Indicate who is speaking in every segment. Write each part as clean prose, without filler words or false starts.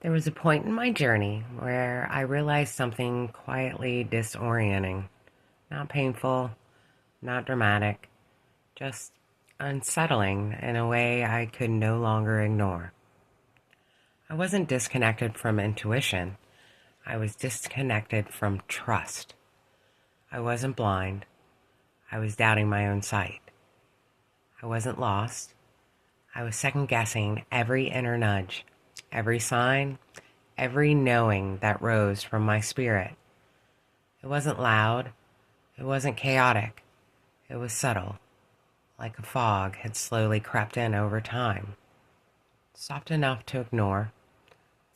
Speaker 1: There was a point in my journey where I realized something quietly disorienting. Not painful, not dramatic, just unsettling in a way I could no longer ignore. I wasn't disconnected from intuition. I was disconnected from trust. I wasn't blind. I was doubting my own sight. I wasn't lost. I was second guessing every inner nudge, every sign, every knowing that rose from my spirit. It wasn't loud. It wasn't chaotic. It was subtle, like a fog had slowly crept in over time. Soft enough to ignore,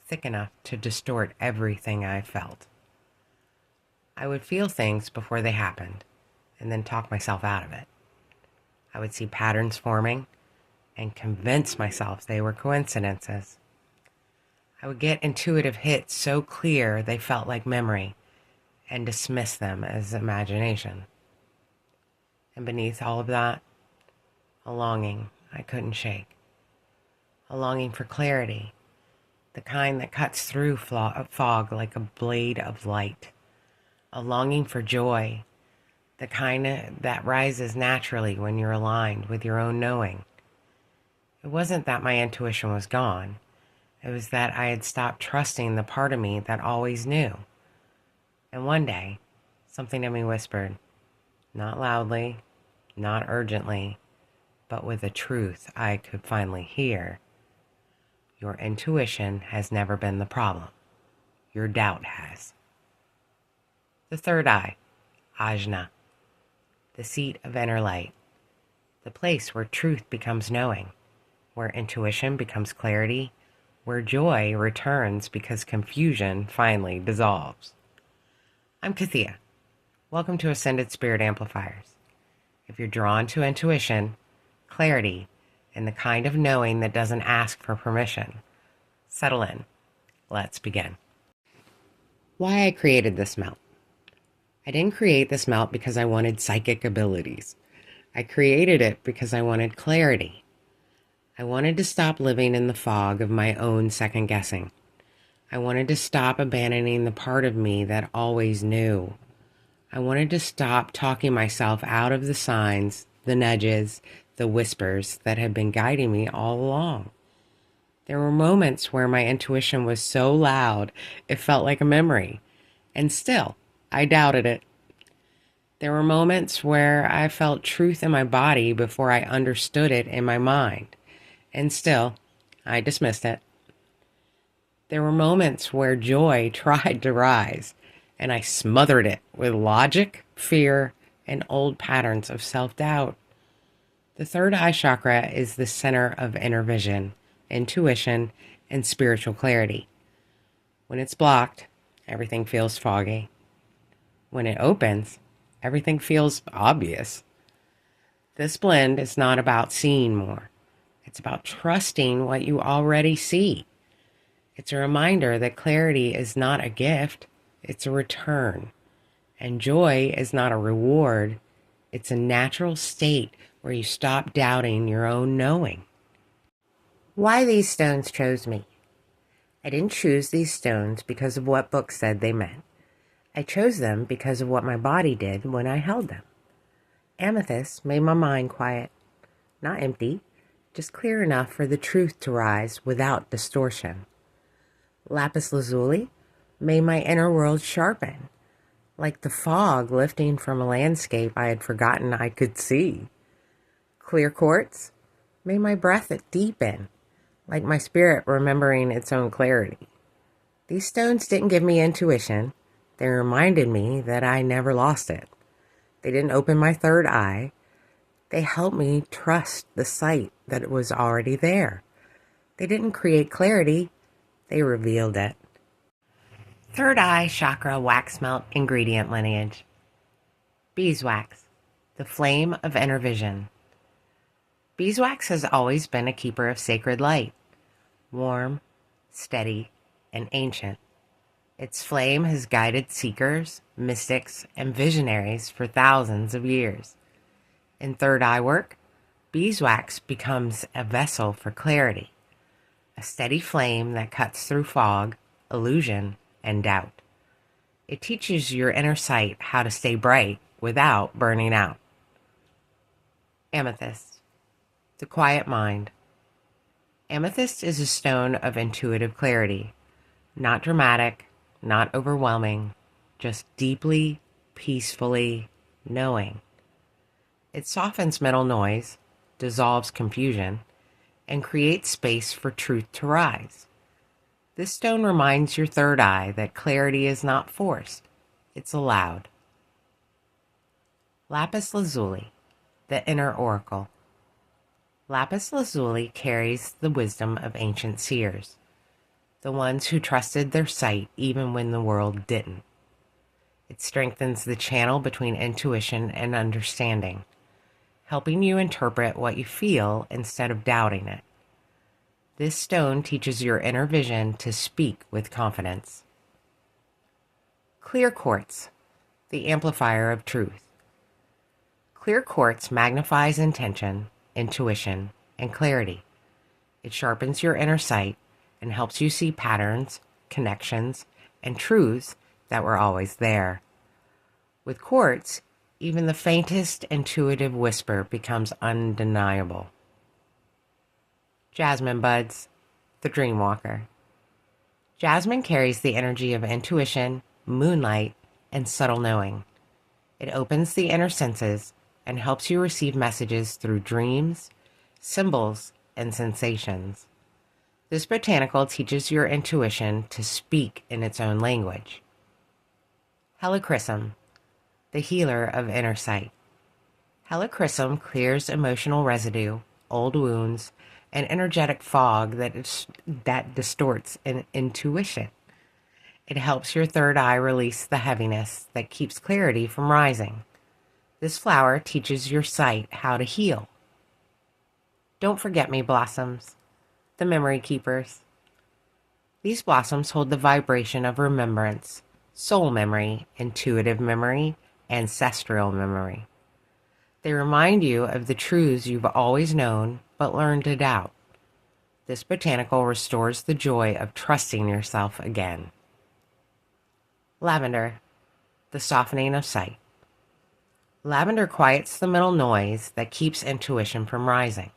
Speaker 1: thick enough to distort everything I felt. I would feel things before they happened, and then talk myself out of it. I would see patterns forming and convince myself they were coincidences. I would get intuitive hits so clear they felt like memory and dismiss them as imagination. And beneath all of that, a longing I couldn't shake. A longing for clarity, the kind that cuts through fog like a blade of light. A longing for joy, the kind that rises naturally when you're aligned with your own knowing. It wasn't that my intuition was gone. It was that I had stopped trusting the part of me that always knew. And one day, something in me whispered, not loudly, not urgently, but with a truth I could finally hear. Your intuition has never been the problem. Your doubt has. The third eye, ajna, the seat of inner light, the place where truth becomes knowing, where intuition becomes clarity, where joy returns because confusion finally dissolves. I'm Kaththea. Welcome to Ascended Spirit Amplifiers. If you're drawn to intuition, clarity, and the kind of knowing that doesn't ask for permission, settle in. Let's begin. Why I created this melt. I didn't create this melt because I wanted psychic abilities. I created it because I wanted clarity. I wanted to stop living in the fog of my own second guessing. I wanted to stop abandoning the part of me that always knew. I wanted to stop talking myself out of the signs, the nudges, the whispers that had been guiding me all along. There were moments where my intuition was so loud it felt like a memory, and still, I doubted it. There were moments where I felt truth in my body before I understood it in my mind, and still, I dismissed it. There were moments where joy tried to rise, and I smothered it with logic, fear, and old patterns of self-doubt. The third eye chakra is the center of inner vision, intuition, and spiritual clarity. When it's blocked, everything feels foggy. When it opens, everything feels obvious. This blend is not about seeing more. It's about trusting what you already see. It's a reminder that clarity is not a gift, it's a return. And joy is not a reward, it's a natural state where you stop doubting your own knowing. Why these stones chose me. I didn't choose these stones because of what books said they meant. I chose them because of what my body did when I held them. Amethyst made my mind quiet, not empty, just clear enough for the truth to rise without distortion. Lapis lazuli made my inner world sharpen, like the fog lifting from a landscape I had forgotten I could see. Clear quartz made my breath deepen, like my spirit remembering its own clarity. These stones didn't give me intuition. They reminded me that I never lost it. They didn't open my third eye. They helped me trust the sight that was already there. They didn't create clarity. They revealed it. Third eye chakra wax melt ingredient lineage. Beeswax, the flame of inner vision. Beeswax has always been a keeper of sacred light, warm, steady, and ancient. Its flame has guided seekers, mystics, and visionaries for thousands of years. In third eye work, beeswax becomes a vessel for clarity, a steady flame that cuts through fog, illusion, and doubt. It teaches your inner sight how to stay bright without burning out. Amethyst, the quiet mind. Amethyst is a stone of intuitive clarity, not dramatic, not overwhelming, just deeply, peacefully knowing. It softens mental noise, dissolves confusion, and creates space for truth to rise. This stone reminds your third eye that clarity is not forced, it's allowed. Lapis lazuli, the inner oracle. Lapis lazuli carries the wisdom of ancient seers, the ones who trusted their sight even when the world didn't. It strengthens the channel between intuition and understanding, helping you interpret what you feel instead of doubting it. This stone teaches your inner vision to speak with confidence. Clear quartz, the amplifier of truth. Clear quartz magnifies intention, intuition, and clarity. It sharpens your inner sight and helps you see patterns, connections, and truths that were always there. With quartz, even the faintest intuitive whisper becomes undeniable. Jasmine buds, the dream walker. Jasmine carries the energy of intuition, moonlight, and subtle knowing. It opens the inner senses and helps you receive messages through dreams, symbols, and sensations. This botanical teaches your intuition to speak in its own language. Helichrysum, the healer of inner sight. Helichrysum clears emotional residue, old wounds, and energetic fog that distorts intuition. It helps your third eye release the heaviness that keeps clarity from rising. This flower teaches your sight how to heal. Don't forget me blossoms, the memory keepers. These blossoms hold the vibration of remembrance, soul memory, intuitive memory, ancestral memory. They remind you of the truths you've always known but learned to doubt. This botanical restores the joy of trusting yourself again. Lavender, the softening of sight. Lavender quiets the mental noise that keeps intuition from rising.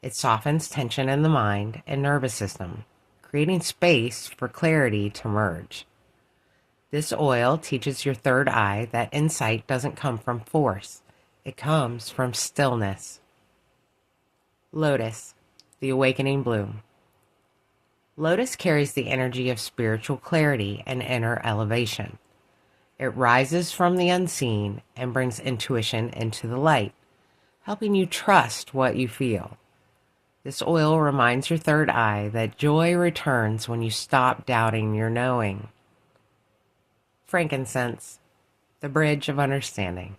Speaker 1: It softens tension in the mind and nervous system, creating space for clarity to merge. This oil teaches your third eye that insight doesn't come from force, it comes from stillness. Lotus, the awakening bloom. Lotus carries the energy of spiritual clarity and inner elevation. It rises from the unseen and brings intuition into the light, helping you trust what you feel. This oil reminds your third eye that joy returns when you stop doubting your knowing. Frankincense, the bridge of understanding.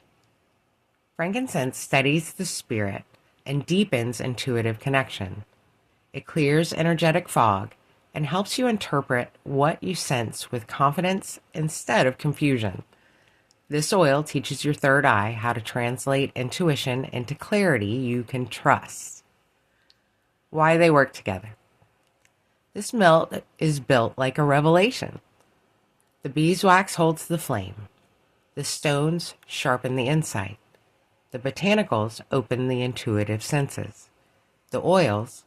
Speaker 1: Frankincense steadies the spirit and deepens intuitive connection. It clears energetic fog and helps you interpret what you sense with confidence instead of confusion. This oil teaches your third eye how to translate intuition into clarity you can trust. Why they work together. This melt is built like a revelation. The beeswax holds the flame. The stones sharpen the insight. The botanicals open the intuitive senses. The oils,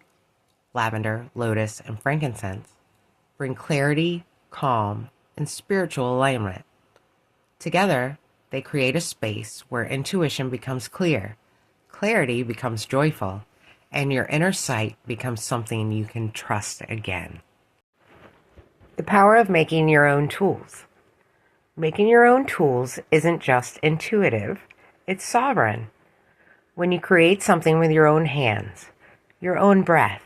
Speaker 1: lavender, lotus, and frankincense, bring clarity, calm, and spiritual alignment. Together, they create a space where intuition becomes clear, clarity becomes joyful, and your inner sight becomes something you can trust again. The power of making your own tools. Making your own tools isn't just intuitive, it's sovereign. When you create something with your own hands, your own breath,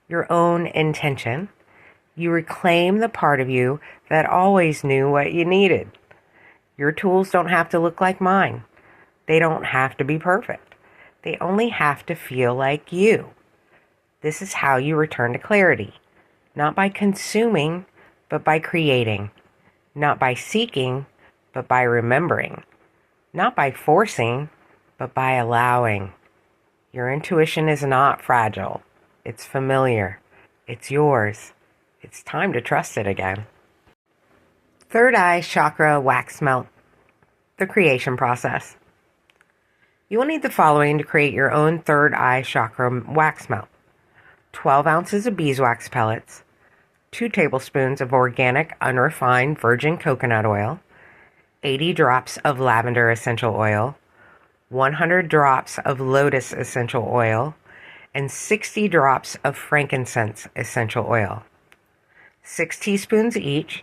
Speaker 1: your own intention, you reclaim the part of you that always knew what you needed. Your tools don't have to look like mine. They don't have to be perfect. They only have to feel like you. This is how you return to clarity, not by consuming, but by creating, not by seeking, but by remembering, not by forcing, but by allowing. Your intuition is not fragile. It's familiar. It's yours. It's time to trust it again. Third eye chakra wax melt, the creation process. You will need the following to create your own third eye chakra wax melt: 12 ounces of beeswax pellets, 2 tablespoons of organic unrefined virgin coconut oil, 80 drops of lavender essential oil, 100 drops of lotus essential oil, and 60 drops of frankincense essential oil. 6 teaspoons each,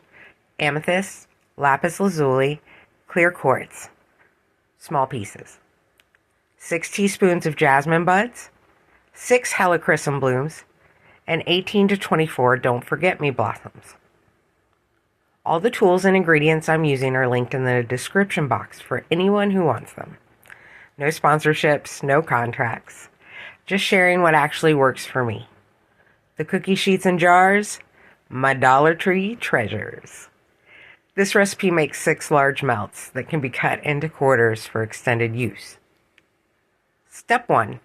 Speaker 1: amethyst, lapis lazuli, clear quartz, small pieces. 6 teaspoons of jasmine buds, 6 helichrysum blooms, and 18 to 24 don't forget me blossoms. All the tools and ingredients I'm using are linked in the description box for anyone who wants them. No sponsorships, no contracts, just sharing what actually works for me. The cookie sheets and jars, my Dollar Tree treasures. This recipe makes 6 large melts that can be cut into quarters for extended use. Step 1.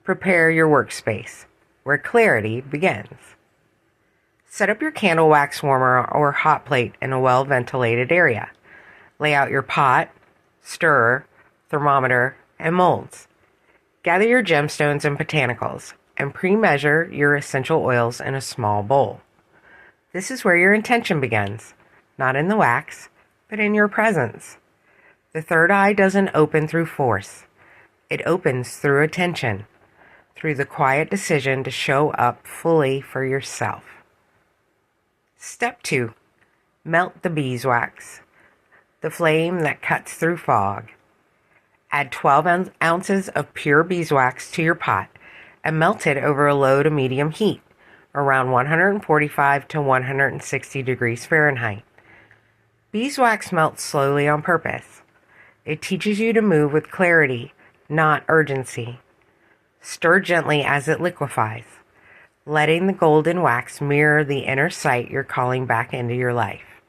Speaker 1: Prepare your workspace, where clarity begins. Set up your candle wax warmer or hot plate in a well-ventilated area. Lay out your pot, stirrer, thermometer, and molds. Gather your gemstones and botanicals, and pre-measure your essential oils in a small bowl. This is where your intention begins, not in the wax, but in your presence. The third eye doesn't open through force. It opens through attention, through the quiet decision to show up fully for yourself. Step 2. Melt the beeswax, the flame that cuts through fog. Add 12 ounces of pure beeswax to your pot and melt it over a low to medium heat, around 145 to 160 degrees Fahrenheit. Beeswax melts slowly on purpose. It teaches you to move with clarity, not urgency. Stir gently as it liquefies, letting the golden wax mirror the inner sight you're calling back into your life.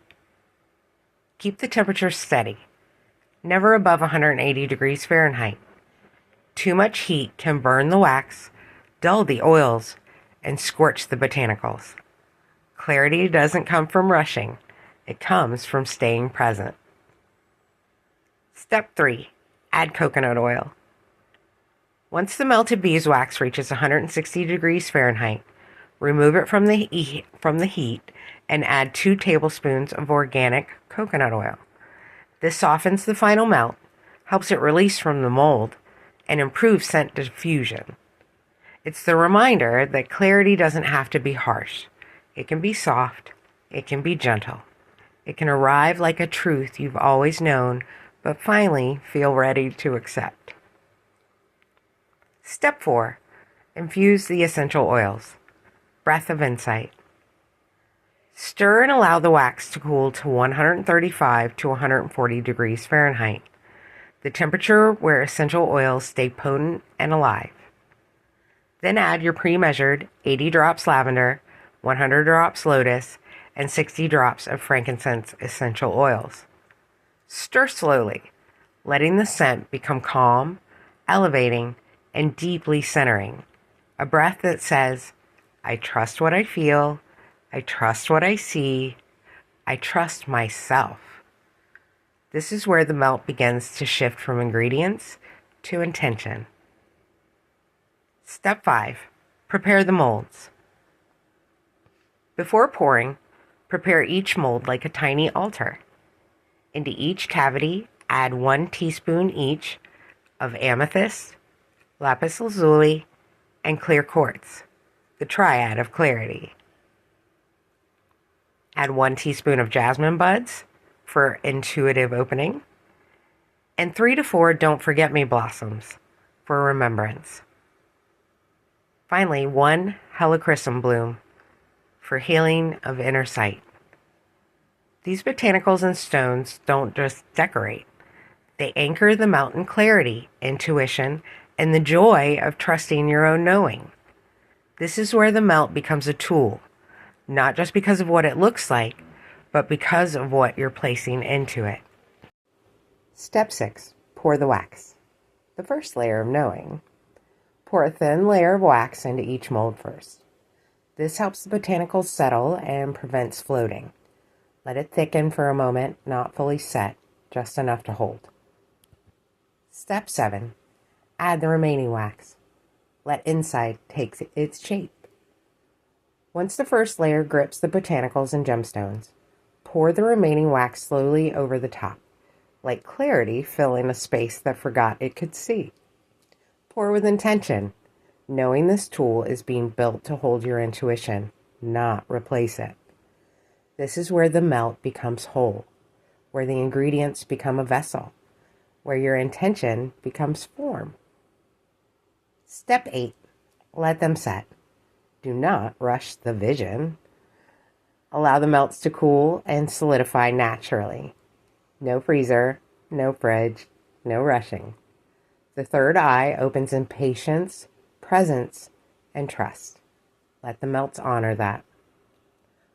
Speaker 1: Keep the temperature steady, never above 180 degrees Fahrenheit. Too much heat can burn the wax, dull the oils, and scorch the botanicals. Clarity doesn't come from rushing. It comes from staying present. Step 3. Add coconut oil. Once the melted beeswax reaches 160 degrees Fahrenheit, remove it from the heat and add 2 tablespoons of organic coconut oil. This softens the final melt, helps it release from the mold, and improves scent diffusion. It's the reminder that clarity doesn't have to be harsh. It can be soft. It can be gentle. It can arrive like a truth you've always known, but finally feel ready to accept. Step 4. Infuse the essential oils. Breath of insight. Stir and allow the wax to cool to 135 to 140 degrees Fahrenheit, the temperature where essential oils stay potent and alive. Then add your pre-measured 80 drops lavender, 100 drops lotus, and 60 drops of frankincense essential oils. Stir slowly, letting the scent become calm, elevating, and deeply centering. A breath that says, I trust what I feel, I trust what I see, I trust myself. This is where the melt begins to shift from ingredients to intention. Step 5. Prepare the molds. Before pouring, prepare each mold like a tiny altar. Into each cavity, add 1 teaspoon each of amethyst, lapis lazuli, and clear quartz, the triad of clarity. Add 1 teaspoon of jasmine buds for intuitive opening, and 3 to 4 don't forget me blossoms for remembrance. Finally, 1 helichrysum bloom for healing of inner sight. These botanicals and stones don't just decorate. They anchor the mountain clarity, intuition, and the joy of trusting your own knowing. This is where the melt becomes a tool, not just because of what it looks like, but because of what you're placing into it. Step 6. Pour the wax. The first layer of knowing. Pour a thin layer of wax into each mold first. This helps the botanicals settle and prevents floating. Let it thicken for a moment, not fully set, just enough to hold. Step 7. Add the remaining wax. Let inside take its shape. Once the first layer grips the botanicals and gemstones, pour the remaining wax slowly over the top, like clarity filling a space that forgot it could see. Pour with intention, knowing this tool is being built to hold your intuition, not replace it. This is where the melt becomes whole, where the ingredients become a vessel, where your intention becomes form. Step 8. Let them set. Do not rush the vision. Allow the melts to cool and solidify naturally. No freezer, no fridge, no rushing. The third eye opens in patience, presence, and trust. Let the melts honor that.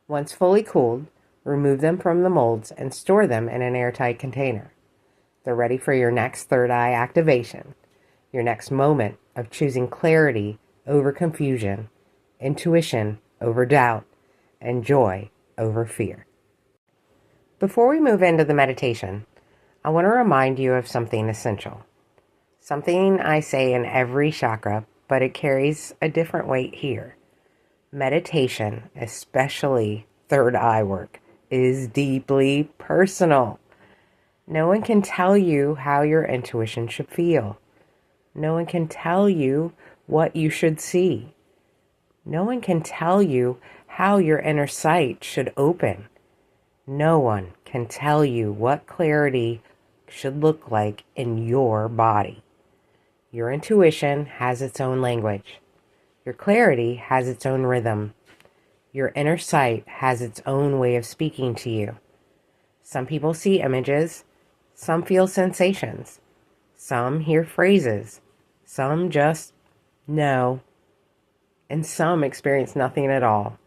Speaker 1: Once fully cooled, remove them from the molds and store them in an airtight container. They're ready for your next third eye activation, your next moment of choosing clarity over confusion, intuition over doubt, and joy over fear. Before we move into the meditation, I want to remind you of something essential. Something I say in every chakra, but it carries a different weight here. Meditation, especially third eye work, is deeply personal. No one can tell you how your intuition should feel. No one can tell you what you should see. No one can tell you how your inner sight should open. No one can tell you what clarity should look like in your body. Your intuition has its own language. Your clarity has its own rhythm. Your inner sight has its own way of speaking to you. Some people see images. Some feel sensations. Some hear phrases. Some just know. And some experience nothing at all.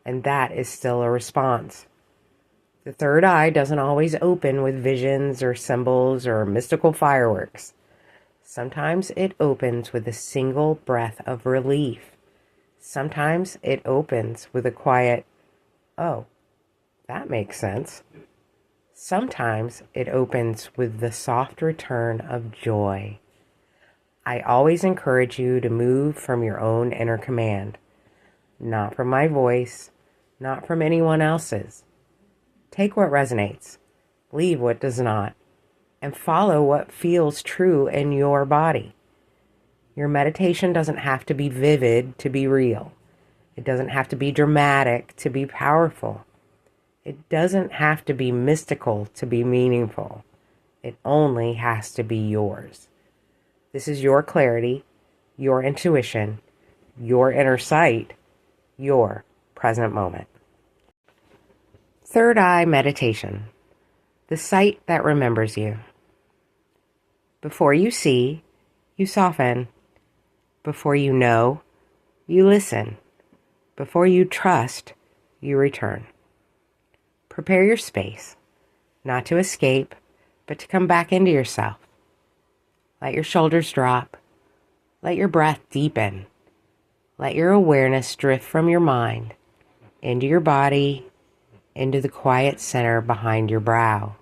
Speaker 1: And that is still a response. The third eye doesn't always open with visions or symbols or mystical fireworks. Sometimes it opens with a single breath of relief. Sometimes it opens with a quiet, "Oh, that makes sense." Sometimes it opens with the soft return of joy. I always encourage you to move from your own inner command, not from my voice, not from anyone else's. Take what resonates, leave what does not, and follow what feels true in your body. Your meditation doesn't have to be vivid to be real. It doesn't have to be dramatic to be powerful. It doesn't have to be mystical to be meaningful. It only has to be yours. This is your clarity, your intuition, your inner sight, your present moment. Third eye meditation. The sight that remembers you. Before you see, you soften. Before you know, you listen. Before you trust, you return. Prepare your space, not to escape, but to come back into yourself. Let your shoulders drop. Let your breath deepen. Let your awareness drift from your mind into your body, into the quiet center behind your brow.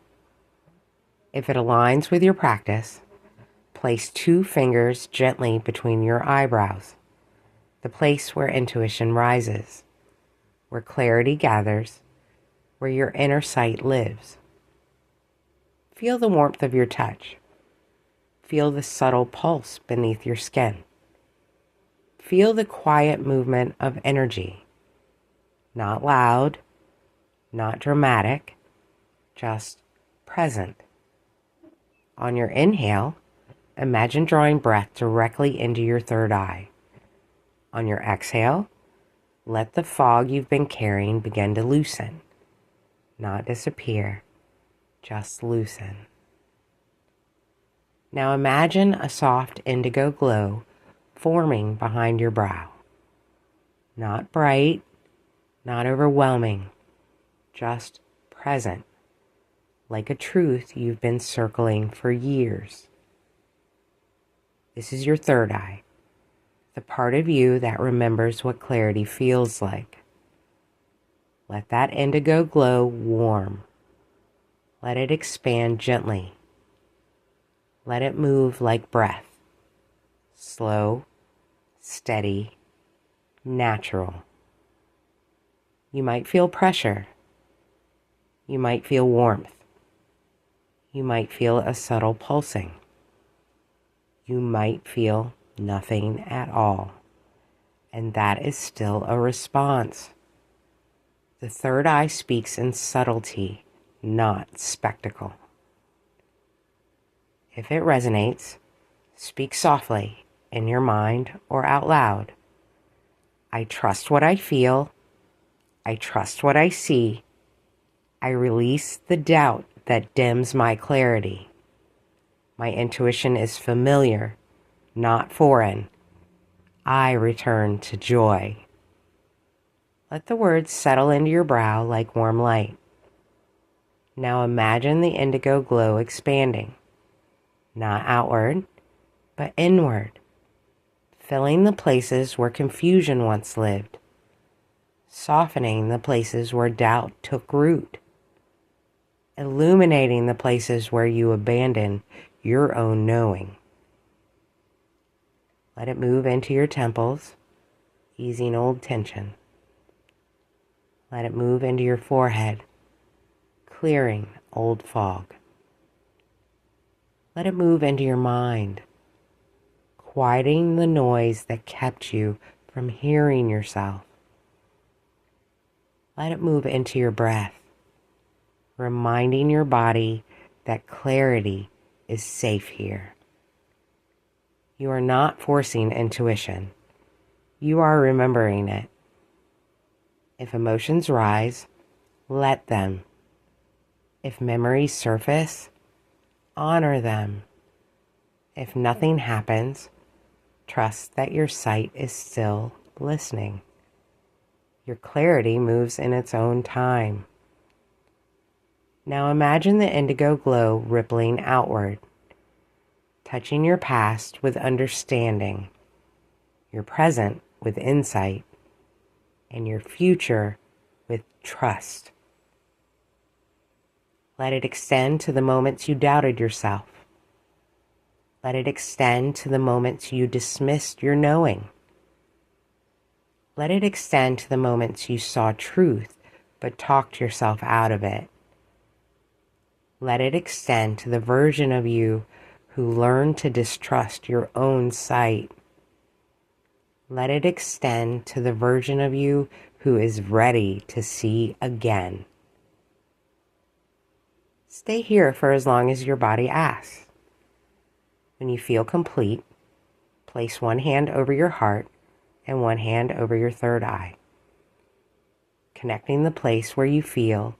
Speaker 1: If it aligns with your practice, place 2 fingers gently between your eyebrows, the place where intuition rises, where clarity gathers, where your inner sight lives. Feel the warmth of your touch. Feel the subtle pulse beneath your skin. Feel the quiet movement of energy. Not loud, not dramatic, just present. On your inhale, imagine drawing breath directly into your third eye. On your exhale, let the fog you've been carrying begin to loosen. Not disappear, just loosen. Now imagine a soft indigo glow forming behind your brow. Not bright, not overwhelming, just present, like a truth you've been circling for years. This is your third eye. the part of you that remembers what clarity feels like. Let that indigo glow warm. Let it expand gently. Let it move like breath. Slow, steady, natural. You might feel pressure. You might feel warmth. You might feel a subtle pulsing. You might feel nothing at all. And that is still a response. The third eye speaks in subtlety, not spectacle. If it resonates, speak softly in your mind or out loud. I trust what I feel. I trust what I see. I release the doubt that dims my clarity. My intuition is familiar, not foreign. I return to joy. Let the words settle into your brow like warm light. Now imagine the indigo glow expanding, not outward, but inward, filling the places where confusion once lived, softening the places where doubt took root, illuminating the places where you abandoned your own knowing. Let it move into your temples, easing old tension. Let it move into your forehead, clearing old fog. Let it move into your mind, quieting the noise that kept you from hearing yourself. Let it move into your breath, reminding your body that clarity is safe here. You are not forcing intuition. You are remembering it. If emotions rise, let them. If memories surface, honor them. If nothing happens, trust that your sight is still listening. Your clarity moves in its own time. Now imagine the indigo glow rippling outward, touching your past with understanding, your present with insight, and your future with trust. Let it extend to the moments you doubted yourself. Let it extend to the moments you dismissed your knowing. Let it extend to the moments you saw truth but talked yourself out of it. Let it extend to the version of you who learned to distrust your own sight. Let it extend to the version of you who is ready to see again. Stay here for as long as your body asks. When you feel complete, place one hand over your heart and one hand over your third eye, connecting the place where you feel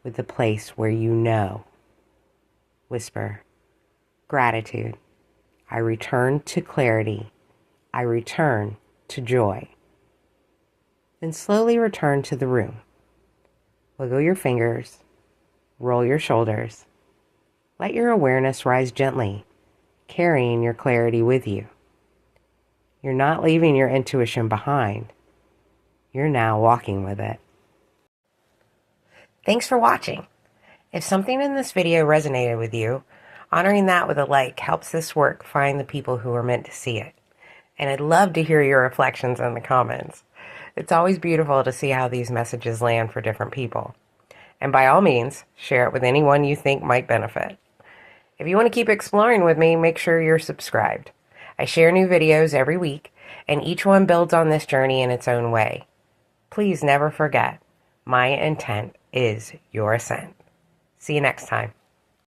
Speaker 1: with the place where you know. Whisper, gratitude. I return to clarity. I return to joy. Then slowly return to the room. Wiggle your fingers. Roll your shoulders. Let your awareness rise gently, carrying your clarity with you. You're not leaving your intuition behind. You're now walking with it. Thanks for watching. If something in this video resonated with you, honoring that with a like helps this work find the people who are meant to see it. And I'd love to hear your reflections in the comments. It's always beautiful to see how these messages land for different people. And by all means, share it with anyone you think might benefit. If you want to keep exploring with me, make sure you're subscribed. I share new videos every week, and each one builds on this journey in its own way. Please never forget, my intent is your ascent. See you next time.